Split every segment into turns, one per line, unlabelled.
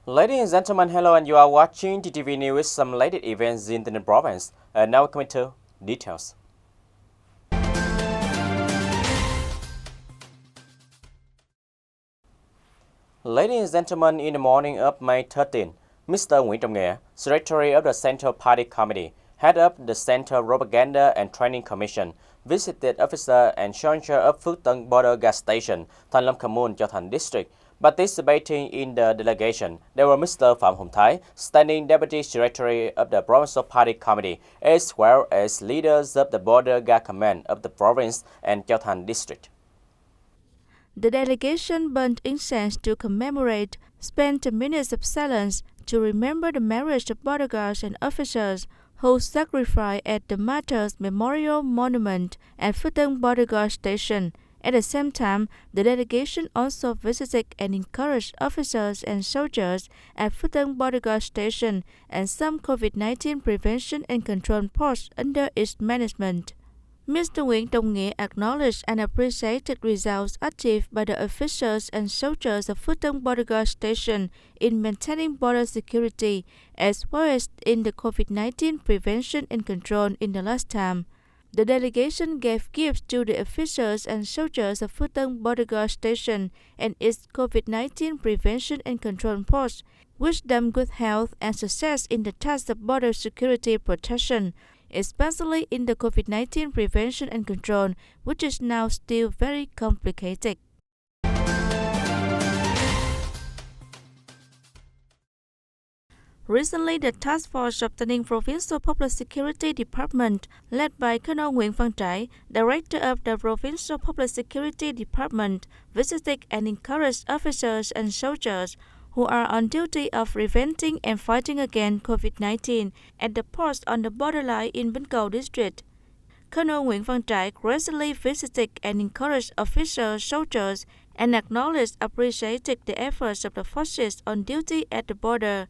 Ladies and gentlemen, hello, and you are watching TTV News with some latest events in the province. Now coming to details. Ladies and gentlemen, in the morning of May 13, Mr. Nguyễn Trọng Nghĩa, Secretary of the Central Party Committee, head up the Central Propaganda and Training Commission, visited officer and soldier of Phuoc border gas station, Thanh Long commune, Chau Thanh district. Participating in the delegation, there were Mr. Phạm Hồng Thái, standing Deputy Secretary of the Provincial Party Committee, as well as leaders of the Border Guard Command of the province and Chau Thanh district.
The delegation burned incense to commemorate, spent minutes of silence to remember the marriage of border guards and officers who sacrificed at the Martyrs Memorial Monument at Phuoc Border Guard Station. At the same time, the delegation also visited and encouraged officers and soldiers at Phuoc Border Guard Station and some COVID-19 prevention and control posts under its management. Mr. Nguyễn Trọng Nghĩa acknowledged and appreciated results achieved by the officers and soldiers of Phuoc Border Guard Station in maintaining border security, as well as in the COVID-19 prevention and control in the last time. The delegation gave gifts to the officers and soldiers of Phuoc Border Guard Station and its COVID-19 prevention and control post, wished them good health and success in the task of border security protection, especially in the COVID-19 prevention and control, which is now still very complicated. Recently, the task force of the Ninh Provincial Public Security Department, led by Colonel Nguyễn Văn Trải, Director of the Provincial Public Security Department, visited and encouraged officers and soldiers who are on duty of preventing and fighting against COVID-19 at the post on the borderline in Bến Cầu district. Colonel Nguyễn Văn Trải recently visited and encouraged officers, soldiers, and acknowledged appreciated the efforts of the forces on duty at the border.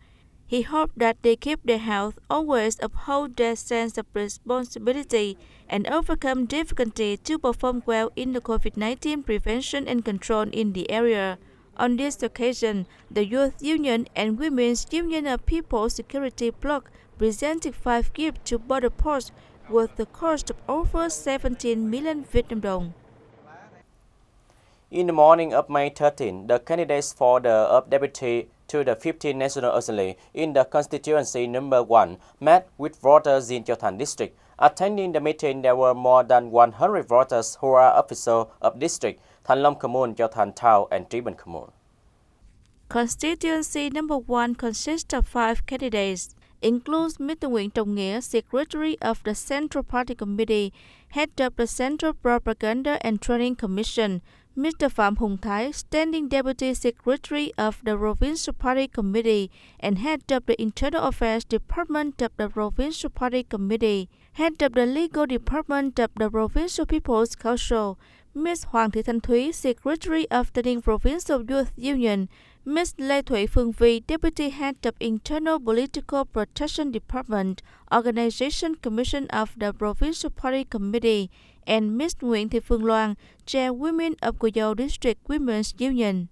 He hoped that they keep their health, always uphold their sense of responsibility, and overcome difficulty to perform well in the COVID-19 prevention and control in the area. On this occasion, the Youth Union and Women's Union of People Security Bloc presented 5 gifts to border posts worth the cost of over 17 million Vietnam dong.
In the morning of May 13, the candidates for the deputy to the 15th National Assembly in the constituency number 1 met with voters in Chau Thanh district. Attending the meeting, there were more than 100 voters who are officers of district, Thanh Long commune, Chau Thanh town, and Trí Bình commune.
Constituency number 1 consists of 5 candidates, includes Mr. Nguyễn Trọng Nghĩa, Secretary of the Central Party Committee, Head of the Central Propaganda and Training Commission, Mr. Phạm Hồng Thái, Standing Deputy Secretary of the Provincial Party Committee and Head of the Internal Affairs Department of the Provincial Party Committee, Head of the Legal Department of the Provincial People's Council, Ms. Hoàng Thị Thanh Thúy, Secretary of the Ninh Provincial Youth Union, Ms. Lê Thủy Phương Vi, Deputy Head of Internal Political Protection Department, Organization Commission of the Provincial Party Committee, and Ms. Nguyễn Thị Phương Loan, Chairwoman of Cù Dầu District Women's Union.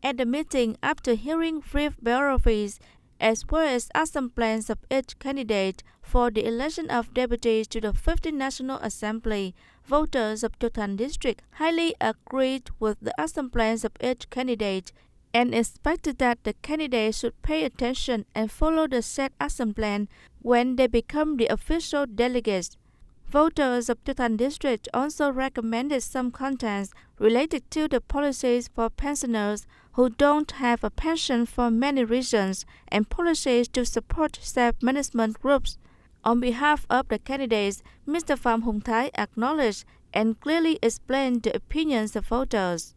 At the meeting, after hearing brief biographies as well as action plans of each candidate for the election of deputies to the 15th National Assembly, voters of Chau Thanh district highly agreed with the action plans of each candidate and expected that the candidates should pay attention and follow the set action plan when they become the official delegates. Voters of Chau Thanh district also recommended some contents related to the policies for pensioners who don't have a pension for many reasons and policies to support self-management groups. On behalf of the candidates, Mr. Phạm Hồng Thái acknowledged and clearly explained the opinions of voters.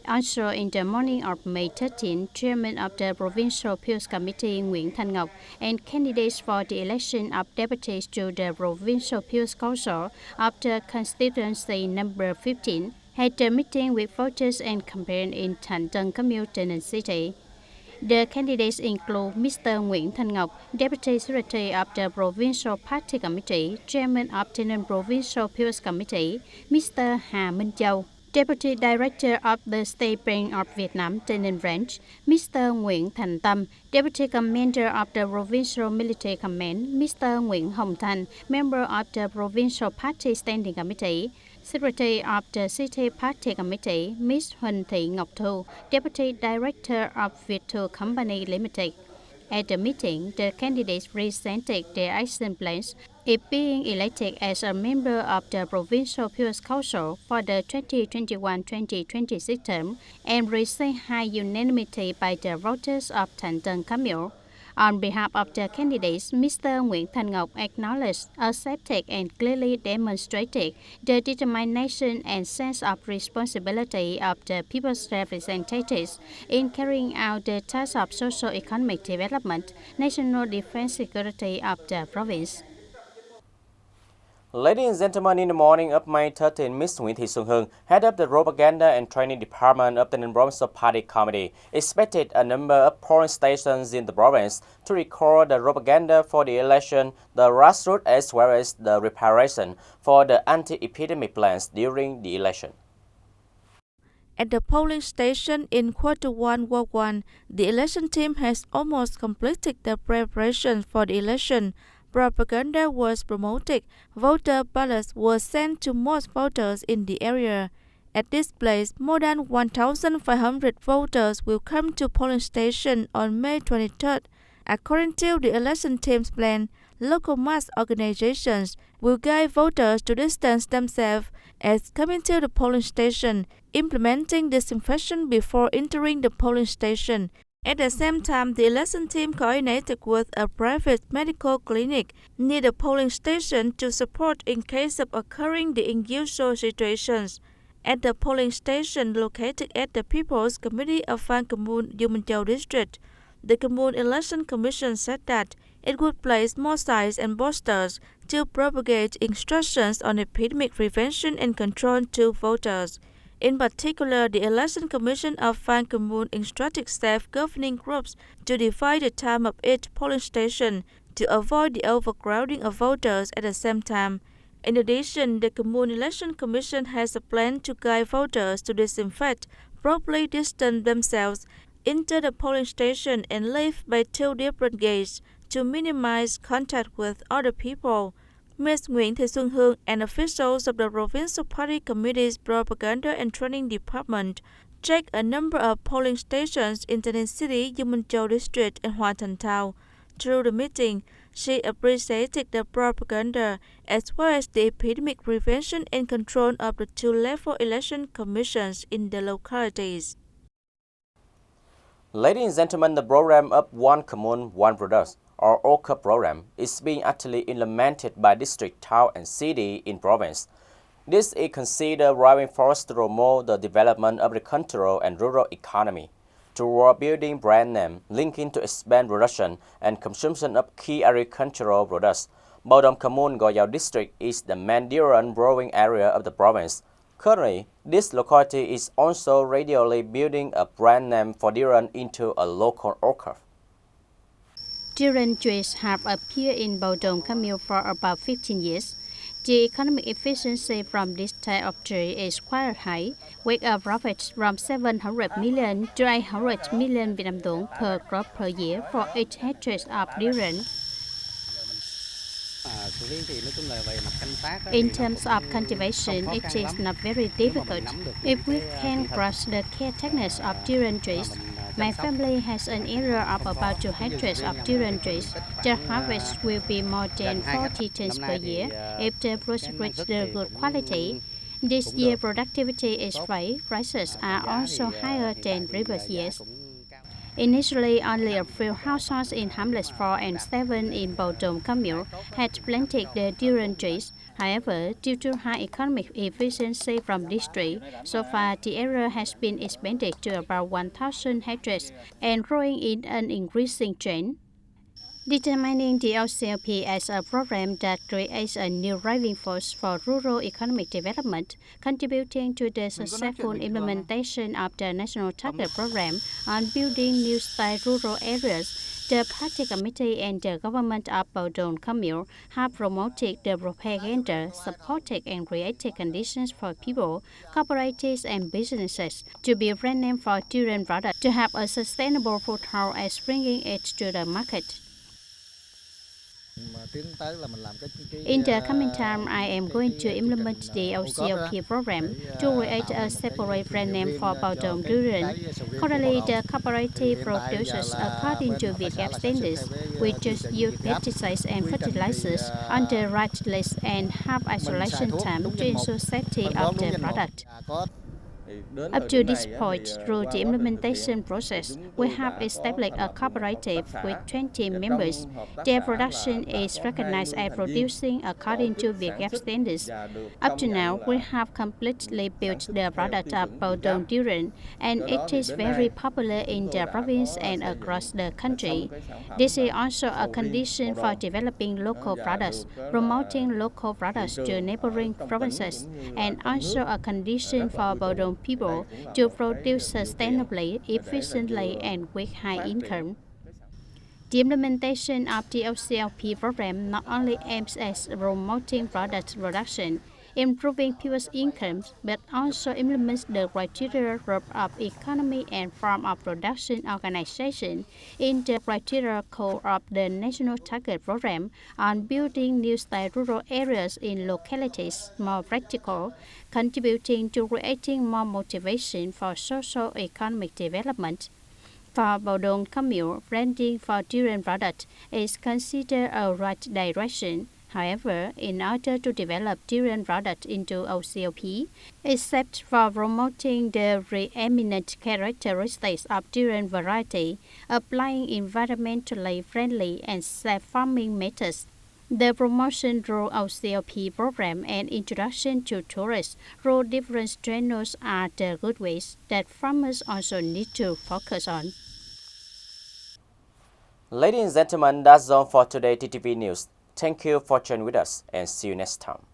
Also, in the morning of May 13, Chairman of the Provincial Appeals Committee Nguyễn Thanh Ngọc and candidates for the election of deputies to the Provincial Appeals Council of the constituency number 15 had a meeting with voters and campaign in Thanh Tan commune, Tay Ninh City. The candidates include Mr. Nguyễn Thanh Ngọc, Deputy Secretary of the Provincial Party Committee, Chairman of the Provincial Appeals Committee, Mr. Hà Minh Châu, Deputy Director of the State Bank of Vietnam, Tay Ninh branch, Mr. Nguyễn Thanh Tan, Deputy Commander of the Provincial Military Command, Mr. Nguyễn Hồng Thanh, Member of the Provincial Party Standing Committee, Secretary of the City Party Committee, Ms. Huỳnh Thị Ngọc Thu, Deputy Director of Viettel Company Limited. At the meeting, the candidates presented their action plans if being elected as a member of the Provincial Phuoc Council for the 2021-2026 term and received high unanimity by the voters of Thanh Tan commune. On behalf of the candidates, Mr. Nguyễn Thanh Ngọc acknowledged, accepted and clearly demonstrated the determination and sense of responsibility of the people's representatives in carrying out the tasks of socio-economic development, national defense security of the province.
Ladies and gentlemen, in the morning of May 13, Ms. Nguyễn Thị Xuân Hương, head of the Propaganda and Training Department of the Provincial Party Committee, expected a number of polling stations in the province to record the propaganda for the election, the grassroots as well as the preparation for the anti-epidemic plans during the election.
At the polling station in Quarter 1, Ward 1, the election team has almost completed the preparation for the election. Propaganda was promoted. Voter ballots were sent to most voters in the area. At this place, more than 1,500 voters will come to polling station on May 23rd. According to the election team's plan, local mass organizations will guide voters to distance themselves as coming to the polling station, implementing disinfection before entering the polling station. At the same time, the election team coordinated with a private medical clinic near the polling station to support in case of occurring the unusual situations. At the polling station located at the People's Committee of Phan Commune, Chau District, the Commune Election Commission said that it would place more signs and posters to propagate instructions on epidemic prevention and control to voters. In particular, the Election Commission of Phan Commune instructed self-governing groups to divide the time of each polling station to avoid the overcrowding of voters at the same time. In addition, the Commune Election Commission has a plan to guide voters to disinfect, properly distance themselves, enter the polling station and leave by two different gates to minimize contact with other people. Ms. Nguyễn Thị Xuân Hương and officials of the Provincial Party Committee's Propaganda and Training Department checked a number of polling stations in Tay Ninh City, Chau District, and Hoa Thanh Town. Through the meeting, she appreciated the propaganda as well as the epidemic prevention and control of the two-level election commissions in the localities.
Ladies and gentlemen, the program of One Commune, One Product, or OCOP program, is being actively implemented by district, town, and city in province. This is considered driving force to promote the development of the cultural and rural economy, toward building brand name, linking to expand production and consumption of key agricultural products. Bảo Đông Commune, Gò Dao District is the main durian growing area of the province. Currently, this locality is also gradually building a brand name for durian into a local OCOP.
Durian trees have appeared in Bảo Đông commune for about 15 years. The economic efficiency from this type of tree is quite high, with a profit from 700 million to 800 million Vietnam dong per crop per year for each hectare of durian. In terms of cultivation, it is not very difficult. If we can grasp the caretakiness of durian trees, my family has an area of about 2 hectares of durian trees. The harvest will be more than 40 tons per year if the product reaches the good quality. This year productivity is high, prices are also higher than previous years. Initially, only a few households in hamlets 4 and 7 in Bảo Đông commune had planted the durian trees. However, due to high economic efficiency from this tree, so far the area has been expanded to about 1,000 hectares and growing in an increasing trend. Determining the OCOP as a program that creates a new driving force for rural economic development, contributing to the successful implementation of the National Target Program on building new style rural areas, The party committee and the government of Baodong commune have promoted the propaganda, supported and created conditions for people, cooperatives and businesses to be renamed for durian products to have a sustainable foothold as bringing it to the market. In the coming time, I am going to implement the OCOP program to create a separate brand name for Baodong durian. Currently, the cooperative produces according to Vietgap standards, which just use pesticides and fertilizers on the right list and have isolation time to ensure safety of the product. Up to this point, through the implementation process, we have established a cooperative with 20 members. Their production is recognized as producing according to Vietgap standards. Up to now, we have completely built the product of Baodong durian, and it is very popular in the province and across the country. This is also a condition for developing local products, promoting local products to neighboring provinces, and also a condition for Baodong people to produce sustainably, efficiently, and with high income. The implementation of the OCOP program not only aims at promoting product production, improving people's incomes, but also implements the criteria group of economy and form of production organization in the criteria core of the National Target Program on building new style rural areas in localities more practical, contributing to creating more motivation for socio-economic development. For Baodong commune, branding for durian product is considered a right direction. However, in order to develop durian product into OCOP, except for promoting the preeminent characteristics of durian variety, applying environmentally friendly and safe farming methods, the promotion through OCOP program and introduction to tourists through different channels are the good ways that farmers also need to focus on.
Ladies and gentlemen, that's all for today TTV News. Thank you for joining with us and see you next time.